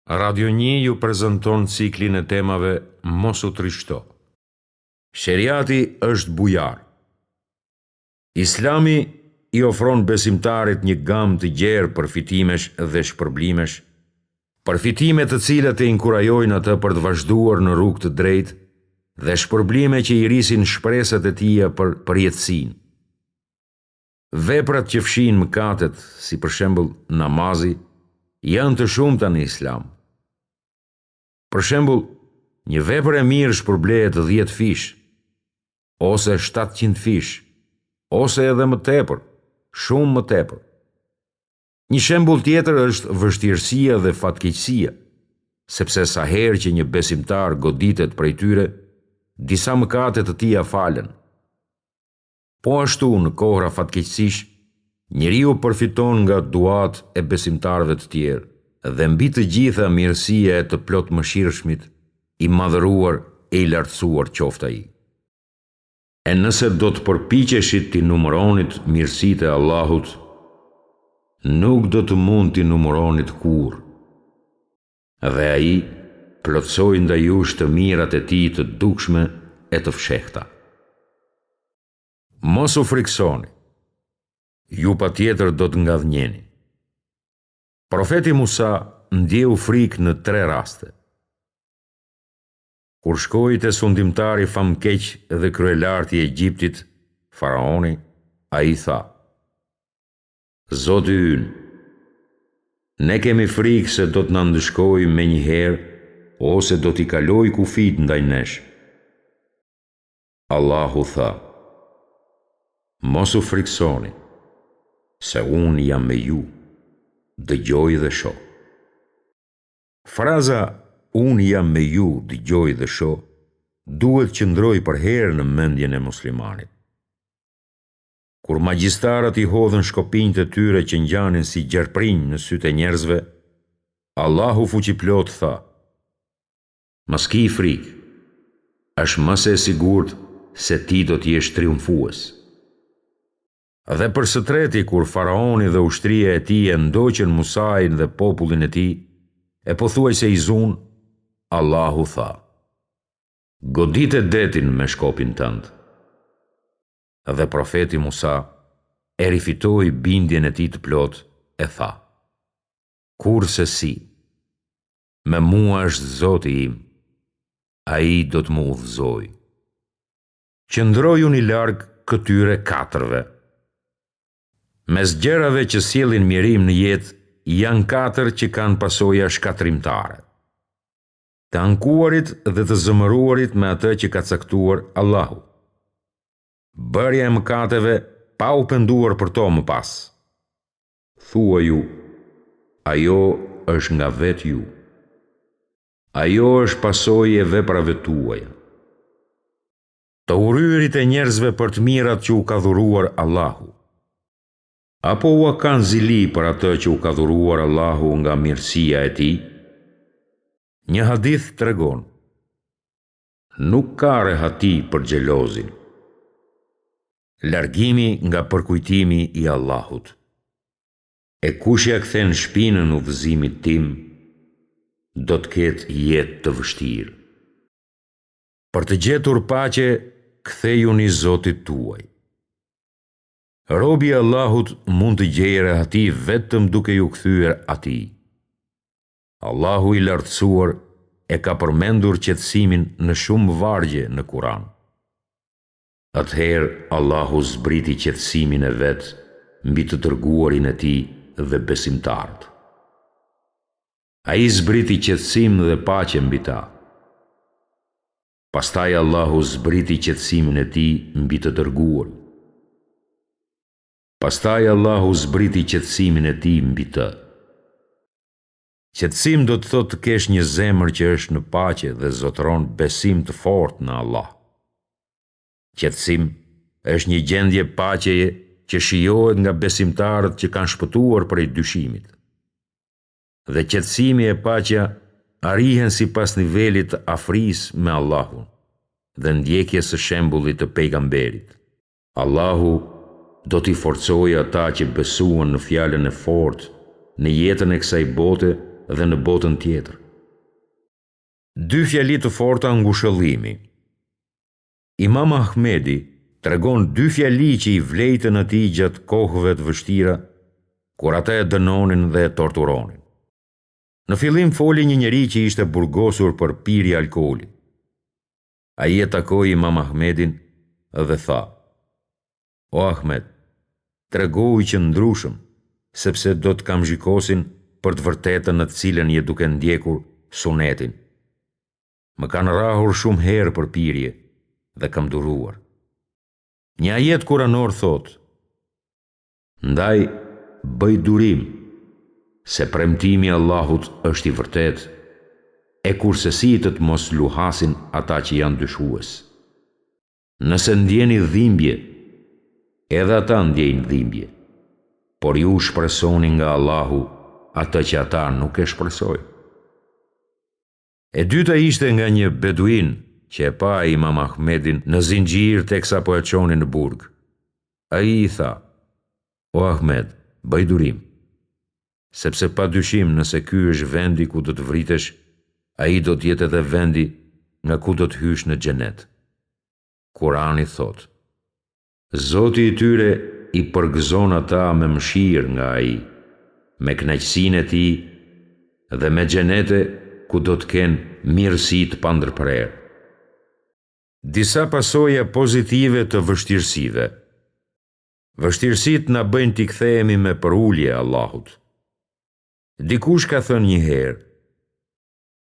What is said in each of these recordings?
Radio 1 ju prezanton ciklin e temave Mos u trishto. Sheriati është bujar. Islami i ofron besimtarit një gamë të gjerë përfitimesh dhe shpërblimesh, përfitime të cilat e inkurajojnë atë për të vazhduar në rrugë të drejtë dhe shpërblime që i rrisin shpresat e tija për përjetësinë. Veprat që fshin mëkatet, si për shembull namazi, janë të shumta në Islam. Për shembull, një vepër e mirë shpërblehet 10 fish, ose 700 fish, ose edhe më tepër, shumë më tepër. Një shembull tjetër është vështirësia dhe fatkeqësia, sepse sa herë që një besimtar goditet prej tyre, disa mëkate të tija falen. Po ashtu në kohra fatkeqësish, njeriu përfiton nga duat e besimtarëve të tjerë dhe mbi të gjitha mirësia e të plot mëshirshmit, i madhëruar e i lartësuar qoftë ai. E nëse do të përpiqeshit t'i numëronit mirësitë e Allahut, nuk do të mund t'i numëronit kurrë. Dhe ai plotësoi ndaj jush të mirat e tij të dukshme e të fshehta. Mos u friksoni, ju patjetër do të ngadhnjeni. Profeti Musa ndjeu frikë në 3 raste. Kur shkoi te sundimtari famkeq dhe kryelarti i Egjiptit, faraoni, ai tha: Zoti ynë, ne kemi frikë se do të na ndëshkojë menjëherë ose do t'i kaloj kufit ndaj nesh. Allahu tha: Mos u friksoni, se unë jam me ju, dëgjoj dhe shoh. Fraza unë jam me ju, dëgjoj dhe shoh, duhet qëndroj për herë në mendjen e muslimanit. Kur magjistarët i hodhën shkopinjtë e tyre që ngjanin si gjerprinj në sytë e njerëzve, Allahu fuqiplot tha: Mos ki frikë, është më se sigurt se ti do t'jesh triumfues. Dhe për së treti, kur faraoni dhe ushtria e tij e ndoqën Musain dhe popullin e tij, e pothuajse i zunë, Allahu tha: Godite detin me shkopin tënd. Dhe profeti Musa e rifitoi bindjen e tij të plot e tha: Kurse si, me mua është Zoti im, ai do të më udhëzojë. Qëndrojuni larg këtyre 4-ve. Mes gjërave që sjellin mirim në jetë, janë 4 që kanë pasoja shkatrimtare. Të ankuarit dhe të zëmëruarit me atë që ka caktuar Allahu. Bërja e mëkateve pa u penduar për to më pas. Thua ju, ajo është nga vetë ju. Ajo është pasojë e veprave tuaja. Të uryrit e njerëzve për të mirat që u ka dhuruar Allahu. Apo ua kanë zili për atë që u ka dhuruar Allahu nga mirësia e tij? Një hadith tregon: Nuk ka rehati për xhelozin. Largimi nga përkujtimi i Allahut. E kush ja kthen shpinën udhëzimit tim, do të ketë jetë të vështirë. Për të gjetur paqe, kthejuni Zotit tuaj. Robi i Allahut mund të gjejë rehati vetëm duke ju kthyer atij. Allahu i lartësuar e ka përmendur qetësimin në shumë vargje në Kur'an. Atëherë Allahu zbriti qetësimin e vet mbi të dërguarin e tij dhe besimtarët. Ai zbriti qetësim dhe paqe mbi ta. Pastaj Allahu zbriti qetësimin e tij mbi të dërguarin. Pastaj Allahu zbriti qetësimin e tij mbi të. Qetësim do të thotë të kesh një zemër që është në paqe dhe zotëron besim të fortë në Allah. Qetësim është një gjendje paqeje që shijohet nga besimtarët që kanë shpëtuar prej dyshimit. Dhe qetësimi e paqja arrihen sipas nivelit të afrisë me Allahun dhe ndjekjes së shembullit të pejgamberit. Allahu do t'i forcojë ata që besuan në fjalën e fortë në jetën e kësaj bote dhe në botën tjetër. Dy fjali të forta ngushëllimi. Imam Ahmedi tregon dy fjali që i vlejtën atij gjatë kohëve të vështira, kur ata e dënonin dhe e torturonin. Në fillim foli një njeri që ishte burgosur për pirje alkooli. Ai e takoi Imam Ahmedin dhe tha: "O Ahmed, tregohu i qëndrueshëm, sepse do të kam gjykosin për të vërtetën në të cilën je duke ndjekur sunetin. Më kanë rrahur shumë herë për pirje dhe kam duruar." Një ajet kuranor thot: "Ndaj bëj durim, se premtimi i Allahut është i vërtet, e kursesitët mos luhasin ata që janë dyshues. Nëse ndjeni dhimbje, edhe ata ndjejnë dhimbje, por ju shpresoni nga Allahu atë që ata nuk e shpresojnë." E dyta ishte nga një beduin që e pa Imam Ahmedin në zinxhir teksa po e çoni në burg. Ai i tha: "O Ahmed, bëj durim, sepse pa dyshim nëse ky është vendi ku do të vritesh, ai do të jetë edhe vendi nga ku do të hysh në xhenet." Kurani thot: "Zoti i tyre i përgëzon ata me mëshirë nga ai, me kënaqësinë e tij dhe me xhenete ku do të kenë mirësi të pandërprerë." Disa pasoja pozitive të vështirësive. Vështirësitë na bëjnë t'i kthehemi me përulje Allahut. Dikush ka thënë një herë: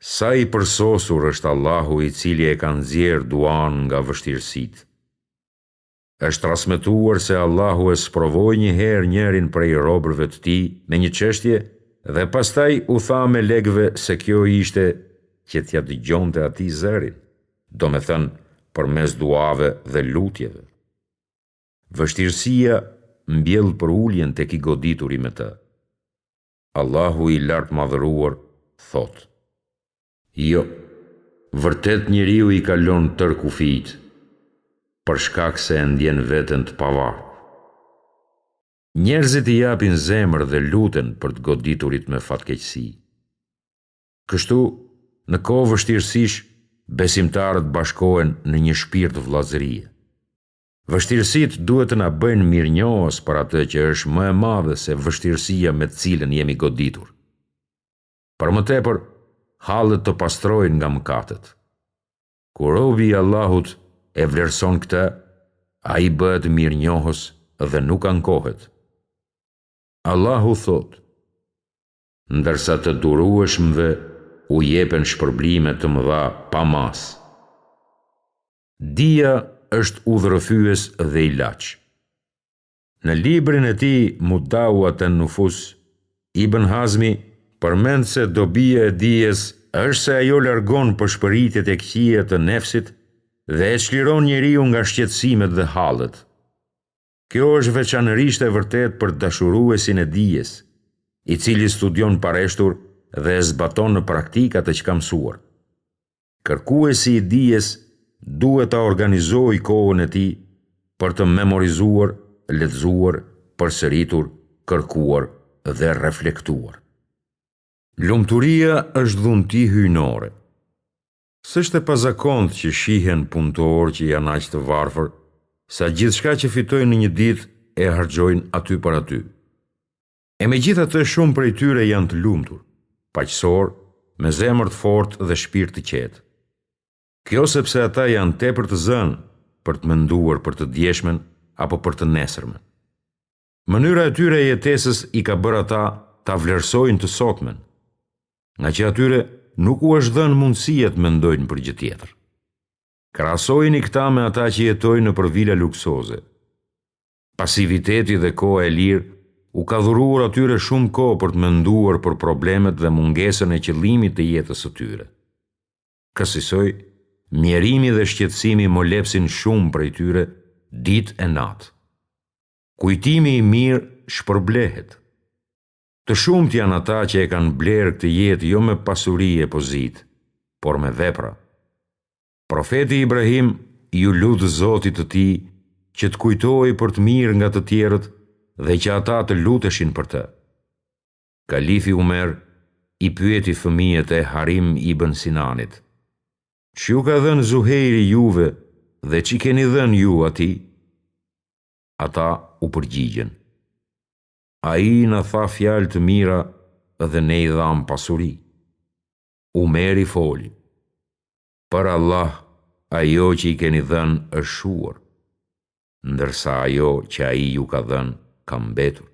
"Sa i përsosur është Allahu i cili e ka nxjerrë duan nga vështirësitë." Është transmetuar se Allahu e sprovoi një herë njërin prej robërve të tij me një çështje dhe pastaj u tha melekëve se kjo ishte që t'ja dëgjonte atij zërin, domethënë përmes duave dhe lutjeve. Vështirësia mbjell përuljen tek i godituri me të. Allahu i lartë madhëruar thot: "Jo, vërtet njeriu i kalon tër kufijt, për shkak se e ndjen veten të pavarur." Njerëzit i japin zemër dhe luten për të goditurit me fatkeqësi. Kështu, në kohë vështirësish, besimtarët bashkohen në një shpirt vllazërie. Vështirësitë duhet të na bëjnë mirënjohës për atë që është më e madhe se vështirësia me të cilën jemi goditur. Për më tepër, hallet të pastrojnë nga mëkatet. Kur robi i Allahut e vlerëson këtë, ai bëhet mirënjohës dhe nuk ankohet. Allahu thot: "Ndërsa të durueshmëve u jepen shpërblime të mëdha pa mas." Dia është udhërëfyes dhe ilaç. Në librin e tij Mudawat an-Nufus, Ibn Hazmi përmend se dobia e dijes është se ajo largon përshpëritjet e këqija të nefsit dhe e çliron njeriu nga shqetësimet dhe hallet. Kjo është veçanërisht e vërtet për dashuruesin e dijes, i cili studion pareshtur dhe e zbaton në praktik atë që ka mësuar. Kërkuesi i dijes duhet ta organizojë kohën e tij për të memorizuar, lexuar, përsëritur, kërkuar dhe reflektuar. Lumturia është dhunti hyjnore. S'është e pazakontë që shihen punëtorë që janë aq të varfër, sa gjithçka që fitojnë në një ditë e harxojnë aty për aty. E megjithatë shumë prej tyre janë të lumtur, paqësor, me zemër të fortë dhe shpirt të qetë. Kjo sepse ata janë tepër të zënë për të menduar për të djeshmen apo për të nesërmen. Mënyra e tyre e jetesës i ka bërë ata ta vlerësojnë të sotmen, nga që atyre nuk u është dhënë mundësia të mendojnë për gjë tjetër. Krahasojini këta me ata që jetojnë nëpër vila luksoze. Pasiviteti dhe koha e lirë u ka dhuruar atyre shumë kohë për të menduar për problemet dhe mungesën e qëllimit të jetës së tyre. Kësaj, mjerimi dhe shqetësimi molepsin shumë prej tyre ditë e natë. Kujtimi i mirë shpërblehet. Të shumt janë ata që e kanë blerë këtë jetë jo me pasuri e pozitë, por me vepra. Profeti Ibrahim ju lut Zotit të tij që të kujtojë për të mirë nga të tjerët dhe që ata të luteshin për të. Kalifi Umer i pyeti fëmijët e Harim ibn Sinanit: Ç'ju ka dhënë Zuhejri juve dhe ç'i keni dhënë ju atij? Ata u përgjigjen: Ai na tha fjalë të mira dhe ne i dham pasuri. Umeri foli: Për Allah, ajo që i keni dhënë është shuar, ndërsa ajo që ai ju ka dhënë ka mbetur.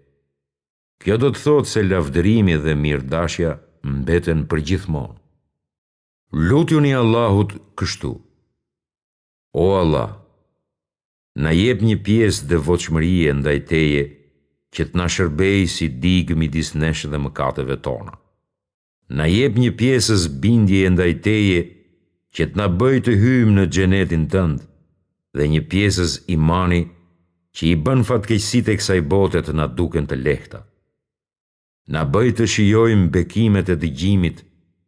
Kjo do të thotë se lavdërimi dhe mirëdashja mbeten përgjithmonë. Lutjuni Allahut kështu: O Allah, na jep një pjesë devotshmërie ndaj teje që të na shërbejë si digë midis nesh dhe mëkateve tona. Na jep një pjesës bindje ndaj teje që të na bëjë të hyjmë në xhenetin tënd, dhe një pjesës imani që i bën fatkeqësitë e kësaj bote të na duken të lehta. Na bëj të shijojmë bekimet e dëgjimit,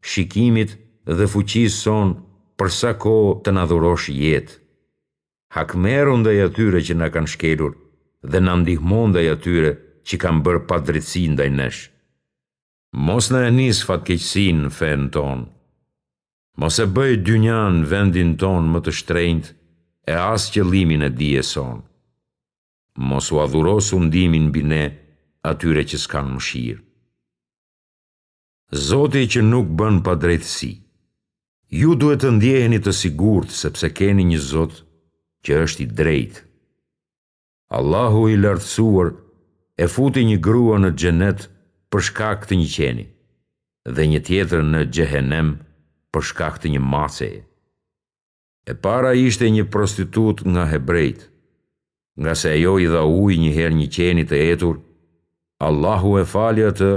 shikimit dhe fuqisë son për sa kohë të na dhurosh jetë. Hakmeru ndaj atyre që na kanë shkelur dhe na ndihmo ndaj atyre që kanë bërë padrejtësi ndaj nesh. Mos na e nis fatkeqësinë në fen tonë. Mos e bëj dynjan vendin tonë më të shtrenjtë e as qëllimin e dijes son. Mos u adhuro sundimin mbi ne atyre që s'kan mëshirë. Zoti që nuk bën padrejtësi. Ju duhet të ndjeheni të sigurt sepse keni një Zot që është i drejtë. Allahu i lartësuar e futi një grua në xhenet për shkak të një qeni, dhe një tjetër në xhehenem për shkak të një maceje. E para ishte një prostitut nga hebrejt, nga se ajo i dha ujë një herë një qeni të etur, Allahu e fali atë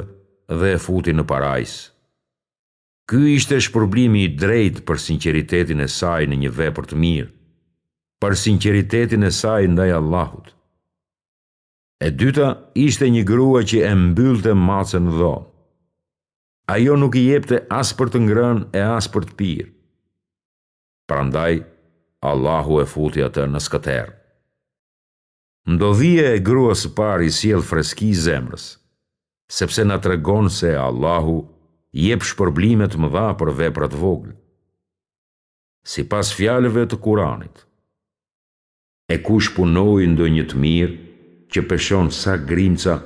dhe e futi në parajs. Ky ishte shpërblimi i drejtë për sinqeritetin e saj në një vepër të mirë, për sinqeritetin e saj ndaj Allahut. E dyta ishte një grua që e mbyllte macën në dhomë. Ajo nuk i jepte as për të ngrënë e as për të pirë. Prandaj, Allahu e futi atë në skëterë. Ndodhia e gruas së parë i sjell freski zemrës, sepse na tregon se Allahu jep shpërblime të mëdha për vepra të vogla. Sipas fjalëve të Kuranit, e kush punoi ndonjë të mirë që peshon sa grimca,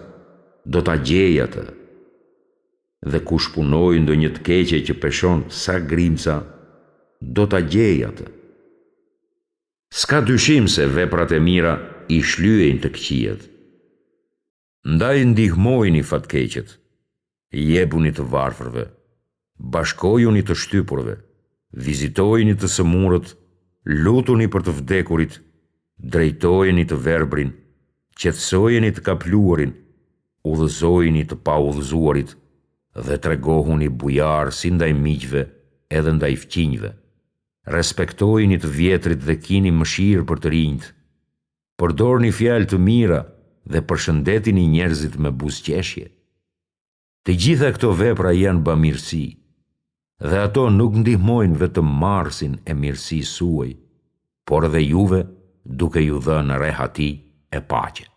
do ta gjejë atë. Dhe kush punoi ndonjë të keqe që peshon sa grimca, do ta gjejë atë. S'ka dyshim se veprat e mira i shlyejnë të këqijet. Ndaj ndihmojini fatkeqet, jepuni të varfërve, bashkojuni të shtypurve, vizitojini të sëmurët, lutuni për të vdekurit, drejtojeni të verbrin, qetësojeni të kapluarin, udhëzojini të paudhëzuarit dhe tregohuni bujar si ndaj miqve edhe ndaj fqinjve. Respektojini të vjetrit dhe kini mëshirë për të rinjt. Përdorni fjalë të mira dhe përshëndetini njerëzit me buzëqeshje. Të gjitha këto vepra janë bamirësi, dhe ato nuk ndihmojnë vetëm marrësin e mirësisë suaj, por edhe juve duke ju dhënë rehati e paqe.